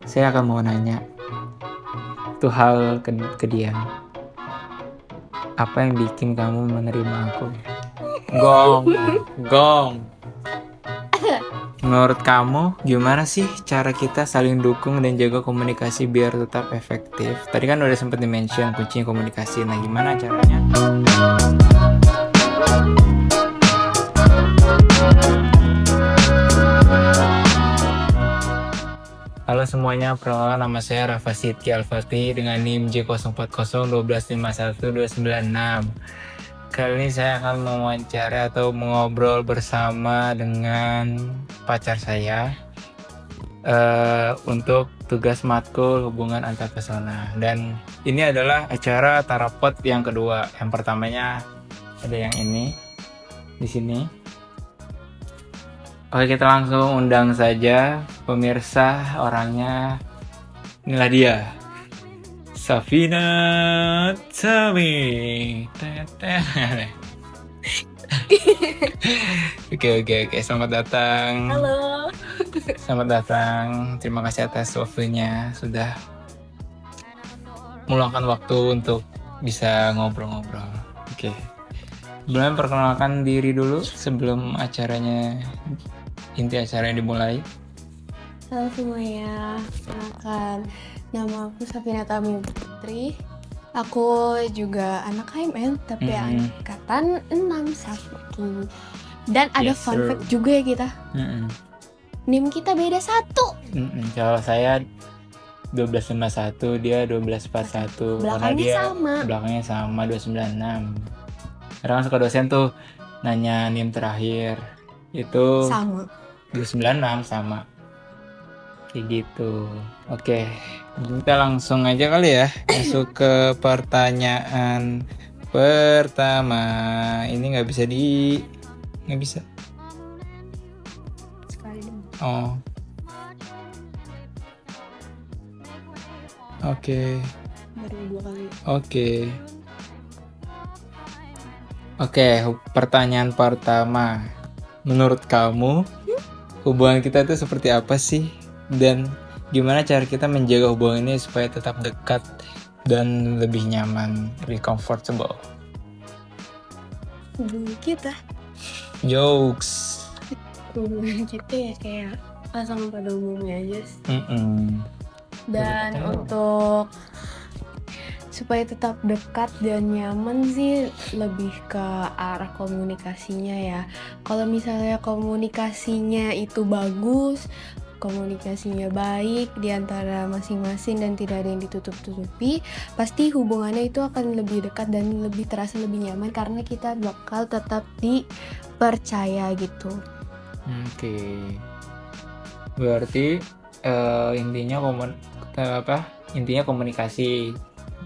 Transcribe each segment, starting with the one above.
saya akan mau nanya tuh hal ke dia. Apa yang bikin kamu menerima aku? Gong, gong. Menurut kamu, gimana sih cara kita saling dukung dan jaga komunikasi biar tetap efektif? Tadi kan udah sempat di-mention kuncinya komunikasi. Nah, gimana caranya? Halo semuanya, perkenalkan nama saya Rafa Sidki Al-Fatih dengan NIM J0401215129. Kali ini saya akan mewawancara atau mengobrol bersama dengan pacar saya untuk tugas matkul hubungan antar pesona. Dan ini adalah acara Tarapot yang kedua. Yang pertamanya ada yang ini di sini. Oke, kita langsung undang saja pemirsa, orangnya. Inilah dia, Safina Tami. Oke, selamat datang. Halo. Selamat datang. Terima kasih atas waktunya, sudah meluangkan waktu untuk bisa ngobrol-ngobrol. Oke. Sebelumnya perkenalkan diri dulu sebelum inti acaranya dimulai. Halo semuanya, perkenalkan nama aku Safina Tami Putri. Aku juga anak HMN tapi angkatan 6 Sakti. Dan ada Yes, fun sir. fact juga ya kita. NIM kita beda 1. Kalau saya 1251, dia 1241. Karena dia belakangnya sama 296. Karena kan suka dosen tuh nanya NIM terakhir itu Sama 296 sama. Kayak gitu. Oke, kita langsung aja kali ya masuk ke pertanyaan pertama. Ini nggak bisa sekali dong. Oh, oke. Baru 2 kali. Oke, pertanyaan pertama. Menurut kamu, hubungan kita itu seperti apa sih? Dan gimana cara kita menjaga hubungan ini supaya tetap dekat dan lebih nyaman, lebih comfortable? Hubungan kita Jokes. ya kayak pasangan pada umumnya aja sih. Dan Betul. untuk supaya tetap dekat dan nyaman sih lebih ke arah komunikasinya ya. Kalau misalnya komunikasinya itu bagus, komunikasinya baik di antara masing-masing dan tidak ada yang ditutup-tutupi, pasti hubungannya itu akan lebih dekat dan lebih terasa lebih nyaman karena kita bakal tetap dipercaya gitu. Oke. Berarti intinya komunikasi.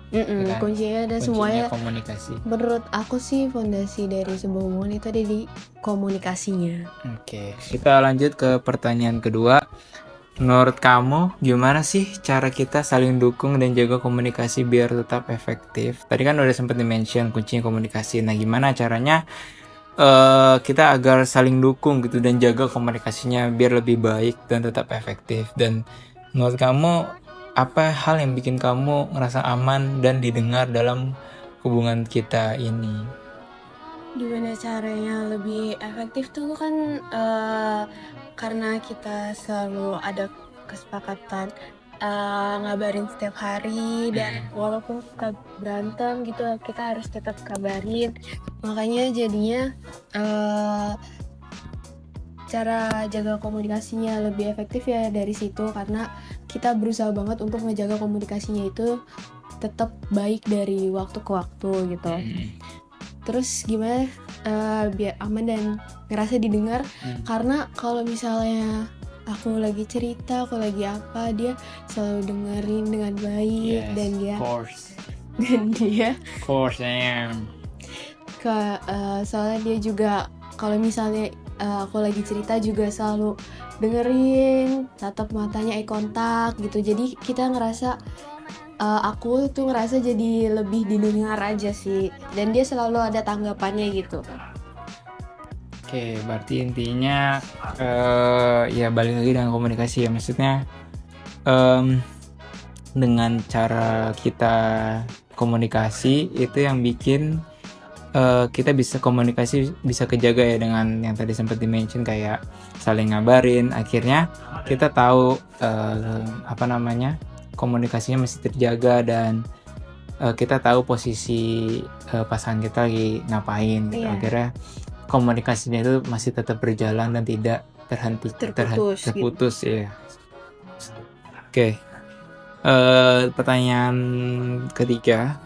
Kan? Kuncinya ada semuanya. Komunikasi. Menurut aku sih fondasi dari sebuah hubungan itu ada di komunikasinya. Oke, kita lanjut ke pertanyaan kedua. Menurut kamu, gimana sih cara kita saling dukung dan jaga komunikasi biar tetap efektif? Tadi kan udah sempat di-mention kuncinya komunikasi. Nah, gimana caranya kita agar saling dukung gitu dan jaga komunikasinya biar lebih baik dan tetap efektif? Dan menurut kamu, apa hal yang bikin kamu ngerasa aman dan didengar dalam hubungan kita ini? Gimana caranya lebih efektif tuh kan karena kita selalu ada kesepakatan ngabarin setiap hari dan walaupun kita berantem gitu kita harus tetap kabarin. Makanya jadinya cara jaga komunikasinya lebih efektif ya dari situ karena kita berusaha banget untuk ngejaga komunikasinya itu tetap baik dari waktu ke waktu gitu. Terus gimana biar aman dan ngerasa didengar karena kalau misalnya aku lagi cerita, aku lagi apa, dia selalu dengerin dengan baik. Yes, dan dia of course. dan dia Of course I am. soalnya dia juga kalau misalnya aku lagi cerita juga selalu dengerin, tatap matanya eye contact gitu. Jadi kita ngerasa aku tuh ngerasa jadi lebih didengar aja sih. Dan dia selalu ada tanggapannya gitu. Oke, berarti intinya ya balik lagi dengan komunikasi ya. Maksudnya em, dengan cara kita komunikasi itu yang bikin kita bisa komunikasi bisa kejaga ya, dengan yang tadi sempat dimention kayak saling ngabarin, akhirnya kita tahu komunikasinya masih terjaga, dan kita tahu posisi pasangan kita lagi ngapain gitu. Iya. Akhirnya komunikasinya itu masih tetap berjalan dan tidak terputus ya. Oke. Pertanyaan ketiga,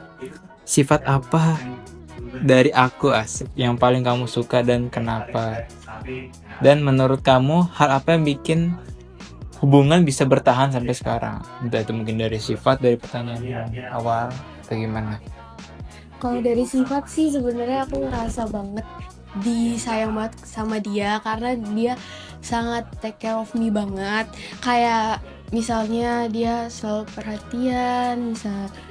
sifat apa dari aku asik yang paling kamu suka dan kenapa? Dan menurut kamu hal apa yang bikin hubungan bisa bertahan sampai sekarang? Entah itu mungkin dari sifat, dari pertanyaan yang awal, atau gimana? Kalau dari sifat sih sebenarnya aku ngerasa banget disayang banget sama dia, karena dia sangat take care of me banget. Kayak misalnya dia selalu perhatian,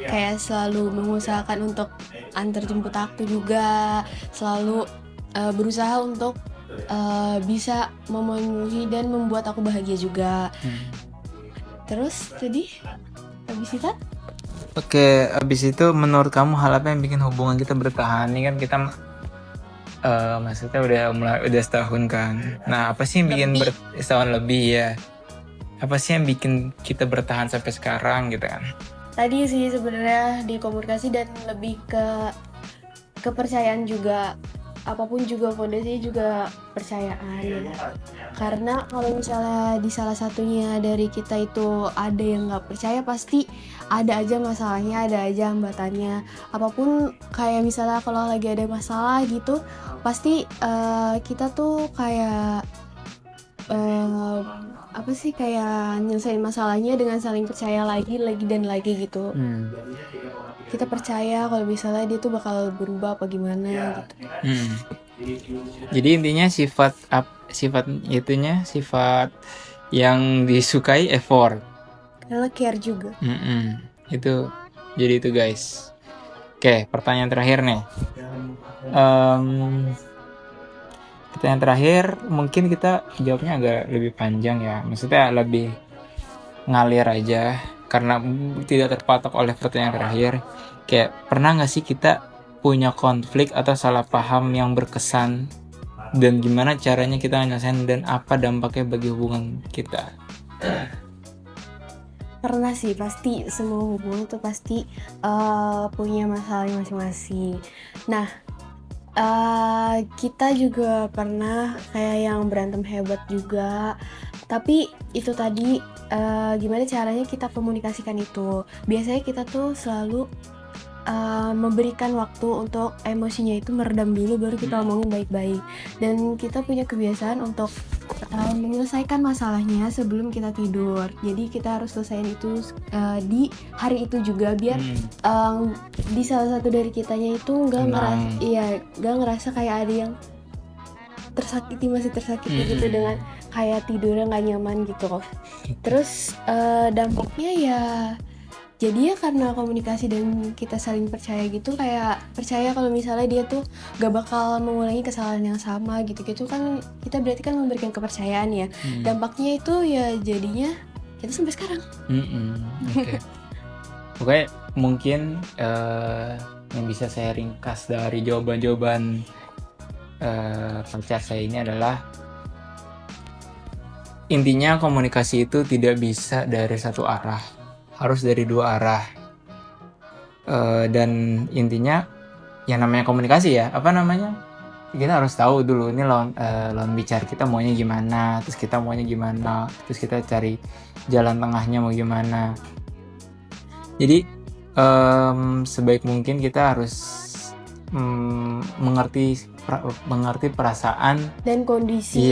kayak selalu mengusahakan untuk antar jemput aku juga, selalu berusaha untuk bisa memenuhi dan membuat aku bahagia juga. Terus tadi habis itu Oke, abis itu menurut kamu hal apa yang bikin hubungan kita bertahan? Ini kan kita maksudnya udah setahun kan. Nah, apa sih yang bikin setahun lebih ya? Apa sih yang bikin kita bertahan sampai sekarang gitu kan? Tadi sih sebenarnya di komunikasi dan lebih ke kepercayaan juga. Apapun juga fondasinya juga percayaan ya. Karena kalau misalnya di salah satunya dari kita itu ada yang nggak percaya, pasti ada aja masalahnya, ada aja hambatannya. Apapun, kayak misalnya kalau lagi ada masalah gitu, pasti kita tuh kayak kayak nyelesain masalahnya dengan saling percaya lagi dan lagi gitu. Kita percaya kalau misalnya dia tuh bakal berubah apa gimana gitu. Jadi intinya sifat yang disukai effort. Karena care juga. Itu guys. Oke, pertanyaan terakhir nih. Pertanyaan terakhir mungkin kita jawabnya agak lebih panjang ya. Maksudnya lebih ngalir aja karena tidak terpatok oleh pertanyaan terakhir. Kayak pernah gak sih kita punya konflik atau salah paham yang berkesan, dan gimana caranya kita menyelesaikan dan apa dampaknya bagi hubungan kita? Pernah sih, pasti semua hubungan tuh pasti punya masalah masing-masing. Nah, kita juga pernah kayak yang berantem hebat juga. Tapi itu tadi gimana caranya kita komunikasikan itu. Biasanya kita tuh selalu memberikan waktu untuk emosinya itu meredam dulu, baru kita ngomongin baik-baik. Dan kita punya kebiasaan untuk menyelesaikan masalahnya sebelum kita tidur. Jadi kita harus selesaiin itu di hari itu juga, biar di salah satu dari kitanya itu nggak ngerasa kayak ada yang masih tersakiti gitu, dengan kayak tidurnya nggak nyaman gitu. Terus dampaknya ya jadi ya karena komunikasi dan kita saling percaya gitu, kayak percaya kalau misalnya dia tuh gak bakal mengulangi kesalahan yang sama gitu-gitu kan, kita berarti kan memberikan kepercayaan ya. Dampaknya itu ya jadinya kita sampai sekarang. Oke, mungkin yang bisa saya ringkas dari jawaban-jawaban pacar saya ini adalah, intinya komunikasi itu tidak bisa dari satu arah, harus dari dua arah. Dan intinya yang namanya komunikasi ya, kita harus tahu dulu ini lawan bicara kita maunya gimana, terus kita maunya gimana, terus kita cari jalan tengahnya mau gimana. Jadi sebaik mungkin kita harus mengerti perasaan dan kondisi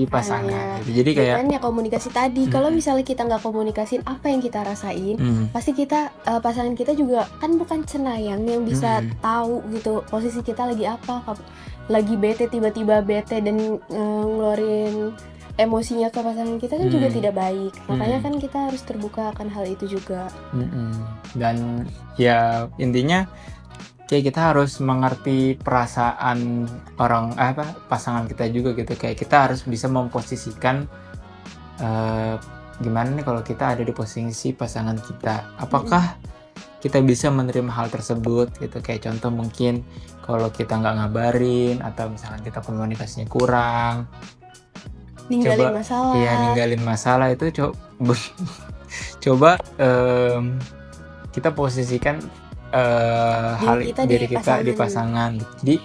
pasangan. Jadi kayak ya komunikasi tadi. Kalau misalnya kita nggak komunikasin apa yang kita rasain, pasti kita pasangan kita juga kan bukan cenayang yang bisa tahu gitu posisi kita lagi apa, lagi bete, tiba-tiba bete dan ngeluarin emosinya ke pasangan kita kan juga tidak baik. Makanya kan kita harus terbuka akan hal itu juga. Dan ya intinya kayak kita harus mengerti perasaan pasangan kita juga gitu. Kayak kita harus bisa memposisikan gimana nih kalau kita ada di posisi pasangan kita, apakah kita bisa menerima hal tersebut gitu. Kayak contoh mungkin kalau kita nggak ngabarin atau misalkan kita komunikasinya kurang, Ninggalin masalah. Iya, ninggalin masalah itu coba kita posisikan diri kita di pasangan. Jadi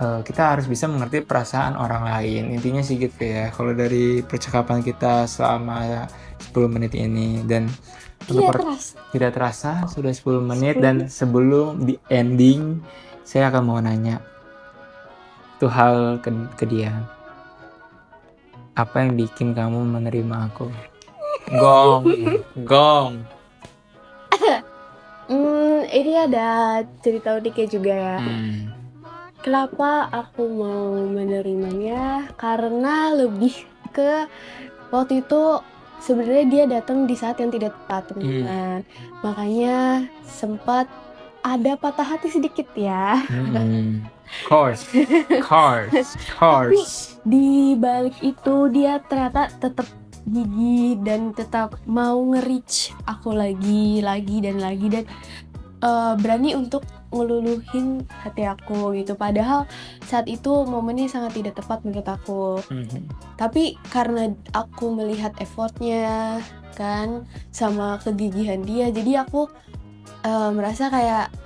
kita harus bisa mengerti perasaan orang lain, intinya sih gitu ya kalau dari percakapan kita selama 10 menit ini. Dan tidak terasa sudah 10 menit. Dan sebelum di ending, saya akan mau nanya tuh hal ke dia. Apa yang bikin kamu menerima aku? Gong. Ini ada cerita uniknya juga ya. Kenapa aku mau menerimanya? Karena lebih ke waktu itu sebenarnya dia datang di saat yang tidak tepat, teman-teman. Makanya sempat ada patah hati sedikit ya. Course. Tapi di balik itu dia ternyata tetap gigih dan tetap mau nge-reach aku lagi dan berani untuk ngeluluhin hati aku gitu. Padahal saat itu momennya sangat tidak tepat menurut aku. Tapi karena aku melihat effortnya kan sama kegigihan dia, jadi aku merasa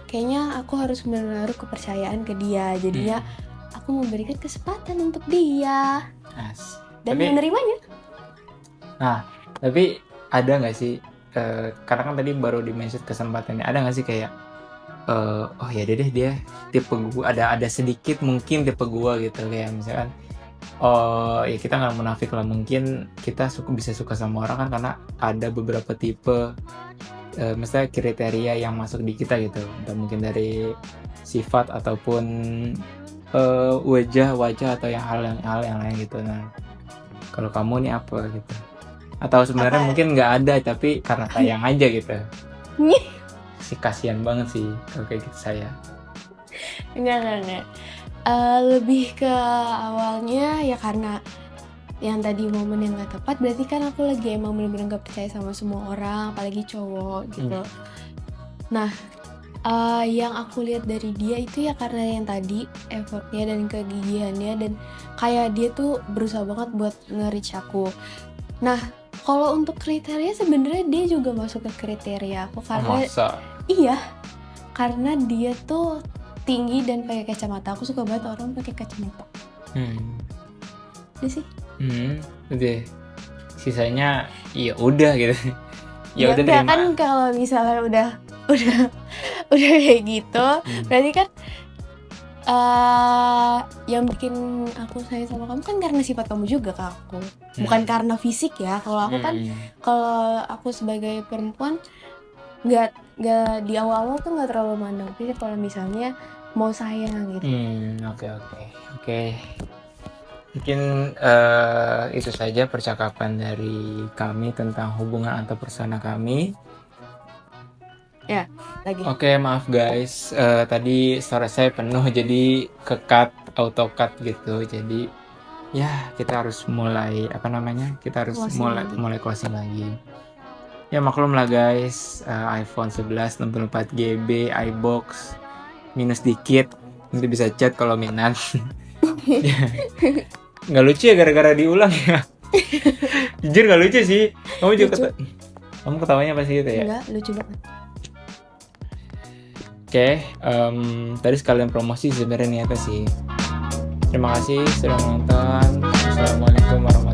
kayaknya aku harus menaruh kepercayaan ke dia. Jadinya aku memberikan kesempatan untuk dia dan menerimanya. Nah, tapi ada nggak sih, karena kan tadi baru di-mention kesempatannya, ada nggak sih kayak oh ya deh dia tipe gue, ada sedikit mungkin tipe gue gitu, kayak misalkan ya kita nggak munafik lah, mungkin kita bisa suka sama orang kan karena ada beberapa tipe misalnya kriteria yang masuk di kita gitu, entah mungkin dari sifat ataupun wajah atau hal yang lain gitu. Nah, kalau kamu nih apa gitu? Atau sebenarnya mungkin nggak ada tapi karena sayang aja gitu? Si kasihan banget sih kalau kayak gitu saya. Enggak. Lebih ke awalnya ya karena yang tadi momen yang gak tepat, berarti kan aku lagi emang bener-bener gak percaya sama semua orang, apalagi cowok gitu. Nah, yang aku lihat dari dia itu ya karena yang tadi effortnya dan kegigihannya, dan kayak dia tuh berusaha banget buat nge-reach aku. Nah, kalau untuk kriteria sebenarnya dia juga masuk ke kriteria aku karena iya, karena dia tuh tinggi dan pakai kacamata. Aku suka banget orang pakai kacamata. Udah sih. Udah. Sisanya ya udah gitu. Ya udah terima. Kan kalau misalnya udah kayak gitu, berarti kan yang bikin aku sayang sama kamu kan karena sifat kamu juga ke aku, bukan karena fisik ya. Kalau aku kan, kalau aku sebagai perempuan nggak di awal-awal tuh nggak terlalu mandang fisik kalau misalnya mau sayang gitu. Oke. Mungkin itu saja percakapan dari kami tentang hubungan antar persona kami. Ya, lagi. Oke, maaf guys. Tadi suara saya penuh jadi auto cut gitu. Jadi ya kita harus mulai Kita harus mulai closing lagi. Ya maklum lah guys, iPhone 11 64 GB, iBox minus dikit. Nanti bisa chat kalau minat. Nggak lucu ya gara-gara diulang ya. Jujur nggak lucu sih. Kamu juga kamu ketawanya pasti gitu ya? Enggak, lucu banget. Oke, tadi sekalian promosi sebenarnya niatnya sih. Terima kasih sudah menonton. Assalamualaikum warahmatullahi wabarakatuh.